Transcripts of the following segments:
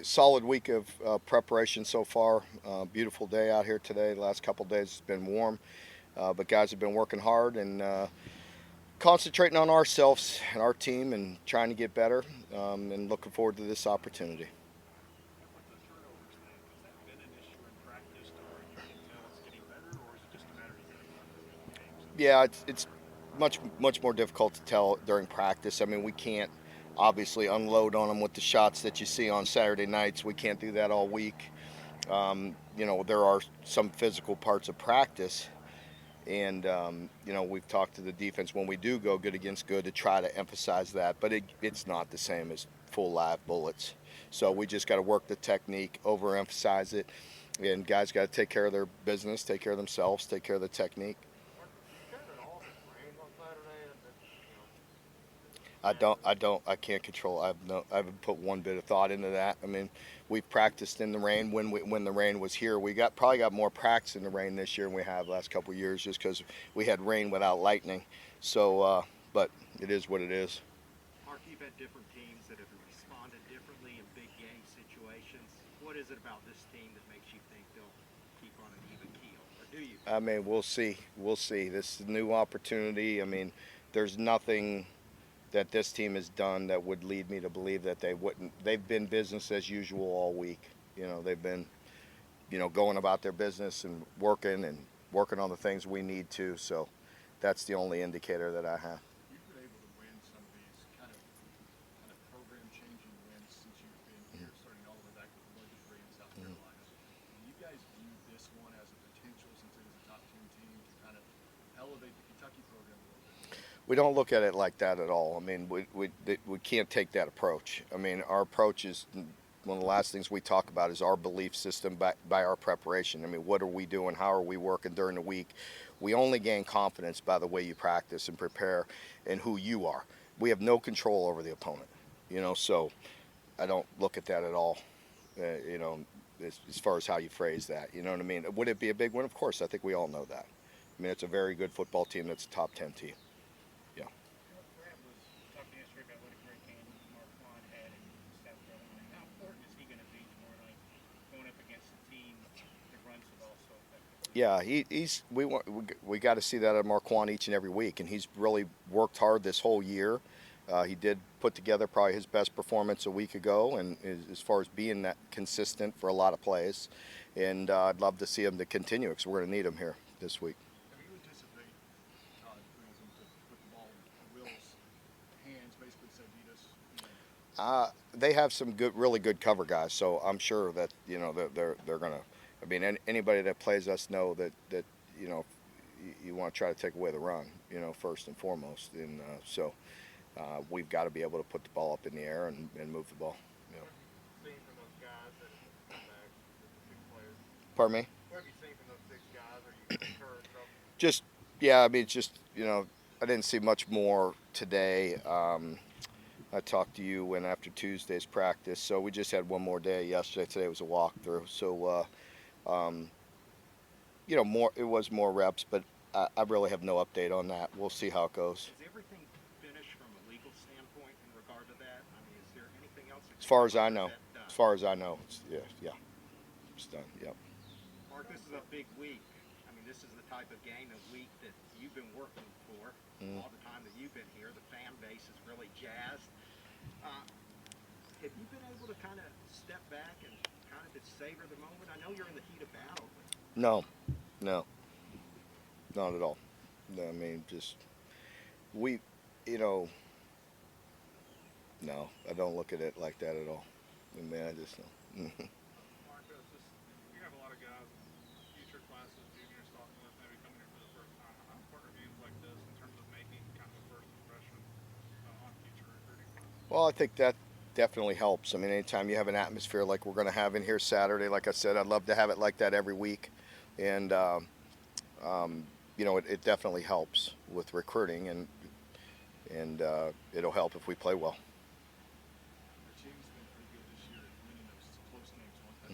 solid week of preparation so far. Beautiful day out here today. The last couple days it's been warm, but guys have been working hard and concentrating on ourselves and our team and trying to get better, and looking forward to this opportunity. With the turnovers thing, has that been an issue in practice to where you can tell it's getting better, or is it just a matter of you got to go out there and win games? Yeah, it's much more difficult to tell during practice. I mean, we can't obviously unload on them with the shots that you see on Saturday nights. We can't do that all week. There are some physical parts of practice, and we've talked to the defense when we do go good against good to try to emphasize that, but it's not the same as full live bullets. So we just got to work the technique, overemphasize it, and guys got to take care of their business, take care of themselves, take care of the technique. Mark, did you cut it off rain on Saturday? And then, I can't control. I haven't put one bit of thought into that. I mean, we've practiced in the rain when the rain was here. We probably got more practice in the rain this year than we have last couple of years, just because we had rain without lightning. So, but it is what it is. Mark, you've had different teams that have responded differently in big game situations. What is it about this team that makes you think they'll keep on an even keel, or do you? I mean, we'll see. We'll see. This is a new opportunity. I mean, there's nothing that this team has done that would lead me to believe that they wouldn't. They've been business as usual all week. They've been, going about their business and working on the things we need to. So that's the only indicator that I have. You've been able to win some of these kind of program-changing wins since you've been here, starting all the way back with Morgan Free in South Carolina. Do you guys view this one as a potential, since it is a top 10 team, to kind of elevate the Kentucky program a little bit? We don't look at it like that at all. I mean, we can't take that approach. I mean, our approach is one of the last things we talk about is our belief system by our preparation. I mean, what are we doing? How are we working during the week? We only gain confidence by the way you practice and prepare and who you are. We have no control over the opponent, so I don't look at that at all, as far as how you phrase that. You know what I mean? Would it be a big win? Of course, I think we all know that. I mean, it's a very good football team that's a top 10 team. Yeah. Brad was talking yesterday about what a great game Marquand had in South Carolina. How important is he going to be tomorrow night going up against a team that runs the ball so effectively? Yeah, we got to see that at Marquand each and every week, and he's really worked hard this whole year. He did put together probably his best performance a week ago, and as far as being that consistent for a lot of plays, and I'd love to see him to continue because we're going to need him here this week. Have you anticipate Todd Franklin to put the ball in Will's hands, basically say beat us? They have some really good cover guys, so I'm sure that they're going to. I mean, anybody that plays us know that you want to try to take away the run, first and foremost, and so we've got to be able to put the ball up in the air and move the ball. what have you seen from those guys that have come back, the six players? Pardon me? What have you seen from those six guys? Are you encouraged? Just yeah, I mean, I didn't see much more today. I talked to you after Tuesday's practice, so we just had one more day yesterday. Today was a walkthrough, so it was more reps, but I really have no update on that. We'll see how it goes. Is everything finished from a legal standpoint in regard to that? I mean, is there anything else? As far as I know, it's it's done. Yep. Mark, this is a big week. I mean, this is the type of game, a week that you've been working for all the time that you've been here. The fan base is really jazzed. Have you been able to kind of step back and kind of just savor the moment? I know you're in the heat of battle, but No, not at all. No, I mean, just no, I don't look at it like that at all. I mean, I just don't. Mark, you have a lot of guys, future classes, juniors, sophomores, maybe coming here for the first time. How important are games like this in terms of making kind of a first impression on future recruiting classes? Well, I think that definitely helps. I mean, anytime you have an atmosphere like we're going to have in here Saturday, like I said, I'd love to have it like that every week. And, it definitely helps with recruiting, and it'll help if we play well. Your team's been pretty good this year at winning those close games, one-tie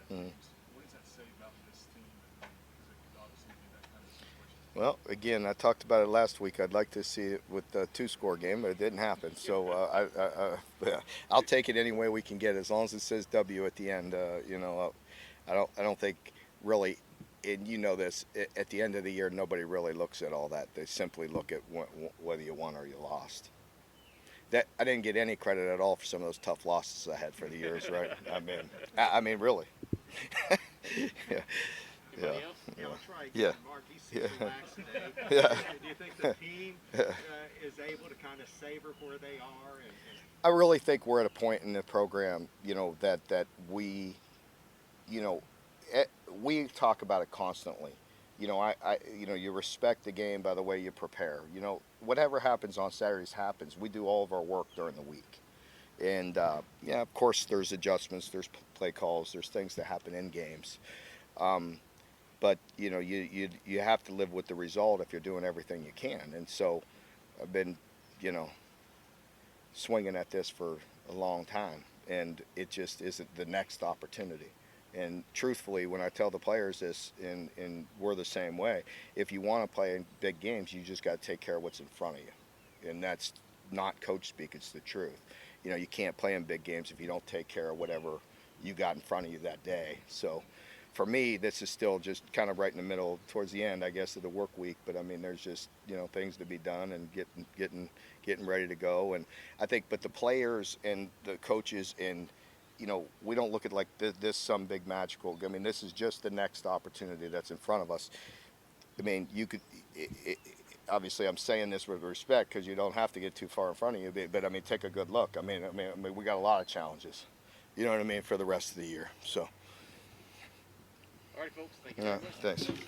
games. What does that say about this team? Because it could obviously be that kind of situation. Well, again, I talked about it last week. I'd like to see it with the two-score game, but it didn't happen. So I'll take it any way we can get, as long as it says W at the end. I don't think really, and you know this. At the end of the year, nobody really looks at all that. They simply look at whether you won or you lost. That I didn't get any credit at all for some of those tough losses I had for the years, right? I mean, really. Yeah. Yeah. Anybody else? Yeah, let's try Yeah. again. Mark, you seem Yeah. relaxed today. Yeah. Do you think the team is able to kind of savor where they are? And I really think we're at a point in the program, that we, you know, we talk about it constantly. You respect the game by the way you prepare. Whatever happens on Saturdays happens. We do all of our work during the week, and yeah, of course, there's adjustments, there's play calls, there's things that happen in games. But you have to live with the result if you're doing everything you can. And so, I've been, you know, swinging at this for a long time, and it just isn't the next opportunity. And truthfully, when I tell the players this, and we're the same way, if you want to play in big games, you just got to take care of what's in front of you. And that's not coach speak, it's the truth. You can't play in big games if you don't take care of whatever you got in front of you that day. So for me, this is still just kind of right in the middle, towards the end, I guess, of the work week. But I mean, there's just things to be done and getting ready to go. And I think, but the players and the coaches and we don't look at like this some big magical. I mean, this is just the next opportunity that's in front of us. I mean, you could. Obviously, I'm saying this with respect because you don't have to get too far in front of you. But I mean, take a good look. I mean, we got a lot of challenges. You know what I mean, for the rest of the year. So. All right, folks. Thank you Yeah. very much. Thanks.